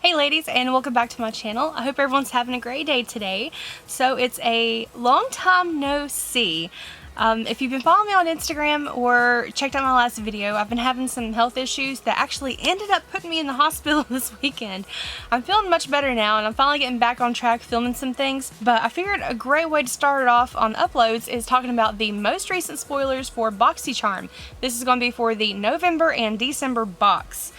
Hey ladies, and welcome back to my channel. I hope everyone's having a great day today. So it's a long time no see. If you've been following me on Instagram or checked out my last video, I've been having some health issues that actually ended up putting me in the hospital this weekend. I'm feeling much better now and I'm finally getting back on track filming some things, but I figured a great way to start it off on uploads is talking about the most recent spoilers for Boxycharm. This is going to be for the November and December box.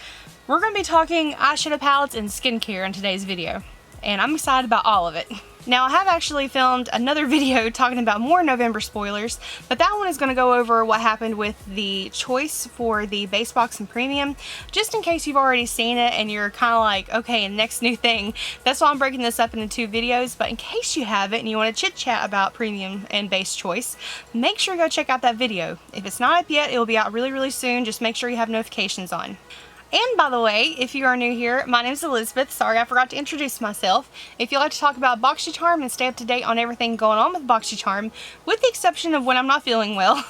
We're going to be talking eyeshadow palettes and skincare in today's video, and I'm excited about all of it. Now, I have actually filmed another video talking about more November spoilers, but that one is going to go over what happened with the choice for the base box and premium, just in case you've already seen it and you're kind of like, okay, next new thing. That's why I'm breaking this up into two videos, but in case you haven't and you want to chit chat about premium and base choice, make sure you go check out that video. If it's not up yet, it will be out really soon. Just make sure you have notifications on. And by the way, if you are new here, my name is Elizabeth. Sorry, I forgot to introduce myself. If you'd like to talk about Boxycharm and stay up to date on everything going on with Boxycharm, with the exception of when I'm not feeling well,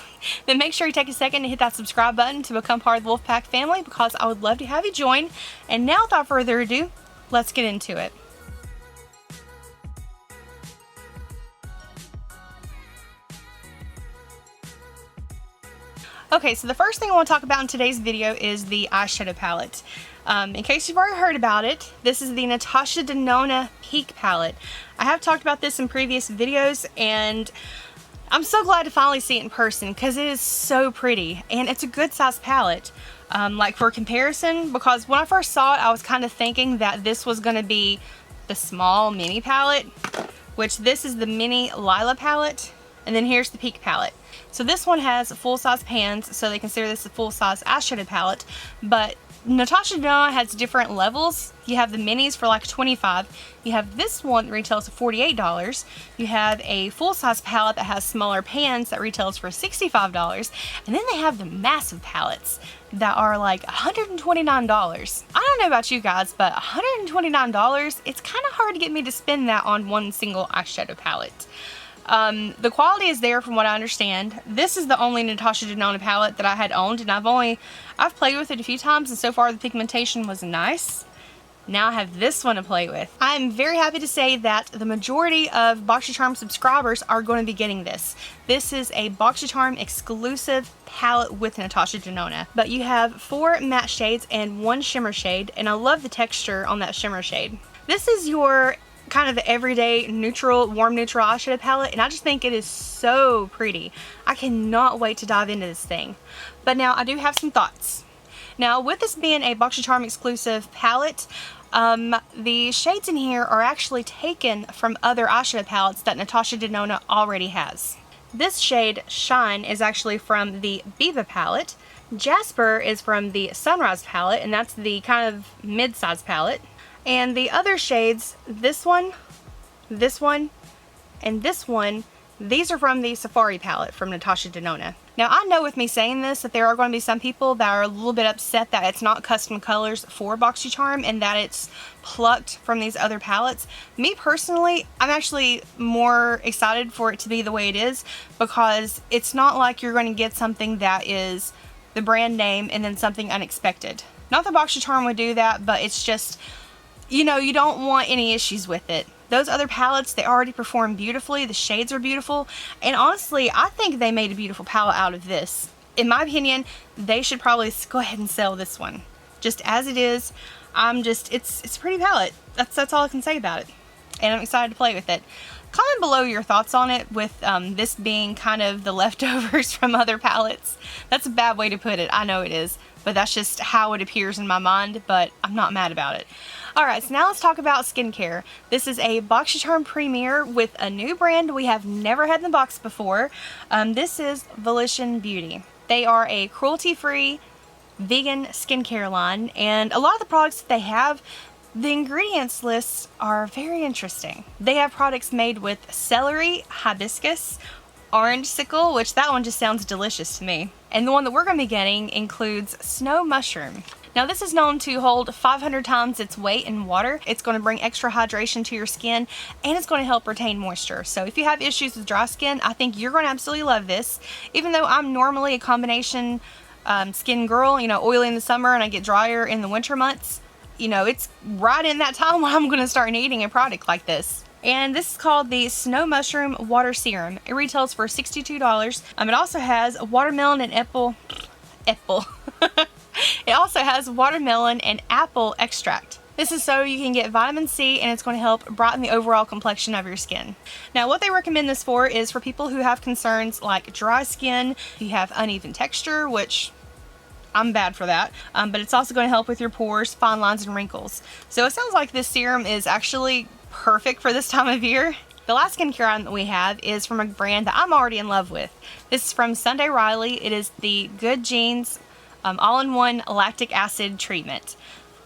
then make sure you take a second to hit that subscribe button to become part of the Wolfpack family, because I would love to have you join. And now, without further ado, let's get into it. Okay, so the first thing I want to talk about in today's video is the eyeshadow palette. In case you've already heard about it, this is the Natasha Denona Peak palette. I have talked about this in previous videos, and I'm so glad to finally see it in person because it is so pretty, and it's a good size palette. Like for comparison, because when I first saw it, I was kind of thinking that this was going to be the small mini palette, which this is the mini Lila palette, and then here's the Peak palette. So this one has full-size pans, so they consider this a full-size eyeshadow palette, but Natasha Denona has different levels. You have the minis for like $25. You have this one that retails for $48. You have a full-size palette that has smaller pans that retails for $65. And then they have the massive palettes that are like $129. I don't know about you guys, but $129, it's kind of hard to get me to spend that on one single eyeshadow palette. The quality is there from what I understand. This is the only Natasha Denona palette that I had owned, and I've played with it a few times, and so far the pigmentation was nice. Now I have this one to play with. I'm very happy to say that the majority of Boxycharm subscribers are going to be getting this. This is a Boxycharm exclusive palette with Natasha Denona. But you have 4 matte shades and 1 shimmer shade, and I love the texture on that shimmer shade. This is your kind of everyday neutral, warm neutral eyeshadow palette, and I just think it is so pretty. I cannot wait to dive into this thing. But now I do have some thoughts. Now, with this being a Boxycharm exclusive palette, the shades in here are actually taken from other eyeshadow palettes that Natasha Denona already has. This shade, Shine, is actually from the Viva palette. Jasper is from the Sunrise palette, and that's the kind of mid-size palette. And the other shades, this one, and this one, these are from the Safari palette from Natasha Denona. Now, I know with me saying this that there are going to be some people that are a little bit upset that it's not custom colors for Boxycharm and that it's plucked from these other palettes. Me personally, I'm actually more excited for it to be the way it is, because it's not like you're going to get something that is the brand name and then something unexpected. Not that Boxycharm would do that, but it's just, you know, you don't want any issues with it. Those other palettes, they already perform beautifully. The shades are beautiful. And honestly, I think they made a beautiful palette out of this. In my opinion, they should probably go ahead and sell this one. Just as it is, it's a pretty palette. That's all I can say about it. And I'm excited to play with it. Comment below your thoughts on it, with this being kind of the leftovers from other palettes. That's a bad way to put it. I know it is. But that's just how it appears in my mind, but I'm not mad about it. Alright, so now let's talk about skincare. This is a Boxycharm premiere with a new brand we have never had in the box before. This is Volition Beauty. They are a cruelty-free vegan skincare line, and a lot of the products that they have, the ingredients lists are very interesting. They have products made with celery, hibiscus, orange sickle, which that one just sounds delicious to me. And the one that we're going to be getting includes snow mushroom. Now, this is known to hold 500 times its weight in water. It's going to bring extra hydration to your skin, and it's going to help retain moisture. So if you have issues with dry skin, I think you're going to absolutely love this. Even though I'm normally a combination skin girl, you know, oily in the summer and I get drier in the winter months, you know, it's right in that time when I'm going to start needing a product like this. And this is called the Snow Mushroom Water Serum. It retails for $62. It also has watermelon and apple. It also has watermelon and apple extract. This is so you can get vitamin C, and it's going to help brighten the overall complexion of your skin. Now, what they recommend this for is for people who have concerns like dry skin, you have uneven texture, which I'm bad for that, but it's also going to help with your pores, fine lines, and wrinkles. So it sounds like this serum is actually perfect for this time of year. The last skincare item that we have is from a brand that I'm already in love with. This is from Sunday Riley. It is the Good Genes all-in-one lactic acid treatment.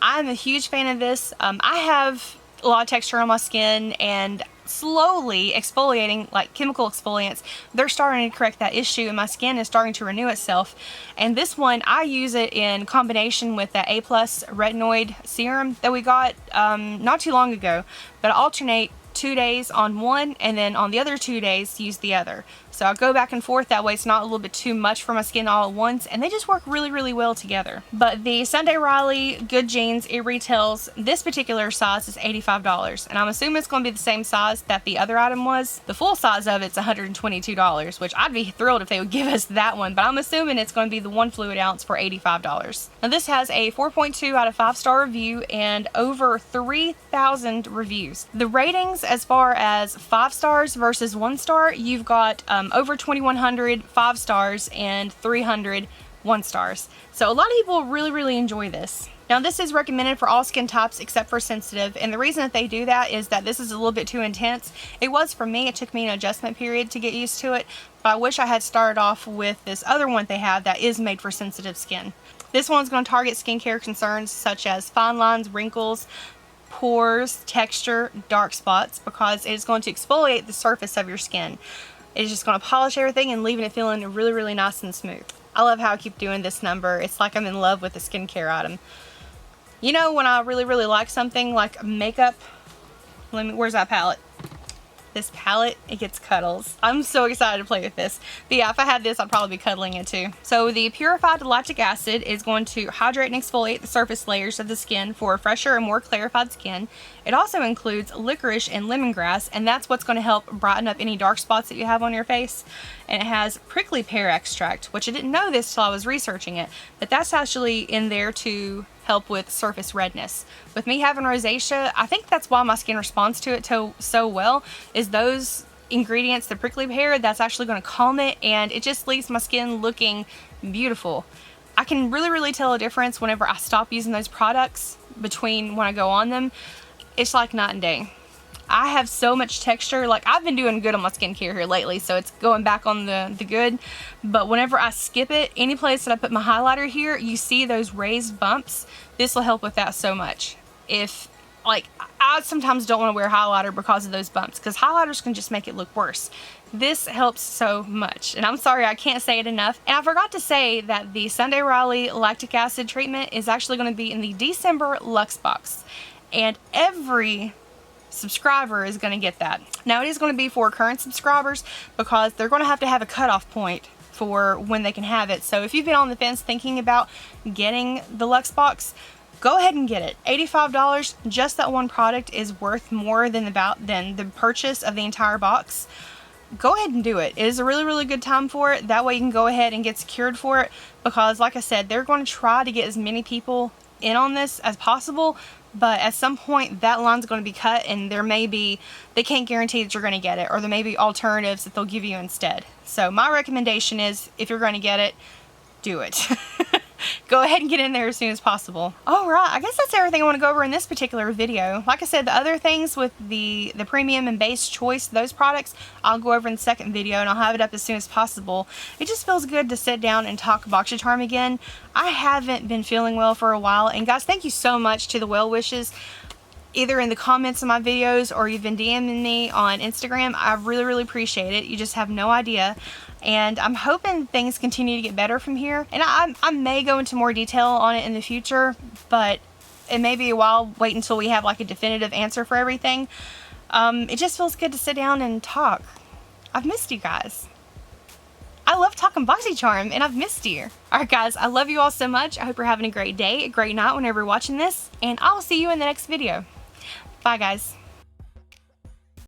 I'm a huge fan of this. I have a lot of texture on my skin, and slowly exfoliating, like chemical exfoliants, they're starting to correct that issue, and my skin is starting to renew itself. And this one, I use it in combination with the A+ retinoid serum that we got not too long ago, but I alternate 2 days on one, and then on the other 2 days use the other. So I'll go back and forth, that way it's not a little bit too much for my skin all at once, and they just work really, really well together. But the Sunday Riley Good Genes, it retails, this particular size is $85, and I'm assuming it's going to be the same size that the other item was. The full size of it's $122, which I'd be thrilled if they would give us that one, but I'm assuming it's going to be the 1 fluid ounce for $85. Now this has a 4.2 out of 5-star review and over 3,000 reviews. The ratings as far as 5 stars versus 1 star, you've got over 2,100 5 stars and 300 1 stars. So a lot of people really, really enjoy this. Now this is recommended for all skin types except for sensitive, and the reason that they do that is that this is a little bit too intense. It was for me. It took me an adjustment period to get used to it, but I wish I had started off with this other one they have that is made for sensitive skin. This one's going to target skincare concerns such as fine lines, wrinkles, pores, texture, dark spots, because it is going to exfoliate the surface of your skin. It's just going to polish everything and leaving it feeling really, really nice and smooth. I love how I keep doing this number. It's like I'm in love with the skincare item. You know, when I really, really like something like makeup, where's that palette? This palette, it gets cuddles. I'm so excited to play with this. But yeah, if I had this, I'd probably be cuddling it too. So the purified lactic acid is going to hydrate and exfoliate the surface layers of the skin for a fresher and more clarified skin. It also includes licorice and lemongrass, and that's what's going to help brighten up any dark spots that you have on your face. And it has prickly pear extract, which I didn't know this till I was researching it, but that's actually in there to help with surface redness. With me having rosacea, I think that's why my skin responds to it so well, is those ingredients, the prickly pear, that's actually going to calm it, and it just leaves my skin looking beautiful. I can really, really tell a difference whenever I stop using those products between when I go on them. It's like night and day. I have so much texture. Like, I've been doing good on my skincare here lately, so it's going back on the good. But whenever I skip it, any place that I put my highlighter here, you see those raised bumps. This will help with that so much. If, like, I sometimes don't want to wear highlighter because of those bumps, because highlighters can just make it look worse. This helps so much, and I'm sorry I can't say it enough. And I forgot to say that the Sunday Riley lactic acid treatment is actually going to be in the December Luxe box, and every subscriber is going to get that. Now it is going to be for current subscribers because they're going to have a cutoff point for when they can have it. So if you've been on the fence thinking about getting the Luxe box, go ahead and get it. $85, just that one product is worth more than the purchase of the entire box. Go ahead and do it. It is a really, really good time for it. That way you can go ahead and get secured for it, because like I said, they're going to try to get as many people in on this as possible, but at some point that line's going to be cut, and they can't guarantee that you're going to get it, or there may be alternatives that they'll give you instead. So my recommendation is, if you're going to get it, do it. Go ahead and get in there as soon as possible. Alright, I guess that's everything I want to go over in this particular video. Like I said, the other things with the premium and base choice, those products, I'll go over in the second video, and I'll have it up as soon as possible. It just feels good to sit down and talk Boxycharm again. I haven't been feeling well for a while, and guys, thank you so much to the well wishes, either in the comments of my videos or you've been DMing me on Instagram. I really, really appreciate it. You just have no idea. And I'm hoping things continue to get better from here. And I may go into more detail on it in the future, but it may be a while. Wait until we have like a definitive answer for everything. It just feels good to sit down and talk. I've missed you guys. I love talking Boxycharm, and I've missed you. Alright guys, I love you all so much. I hope you're having a great day, a great night whenever you're watching this, and I'll see you in the next video. Bye guys.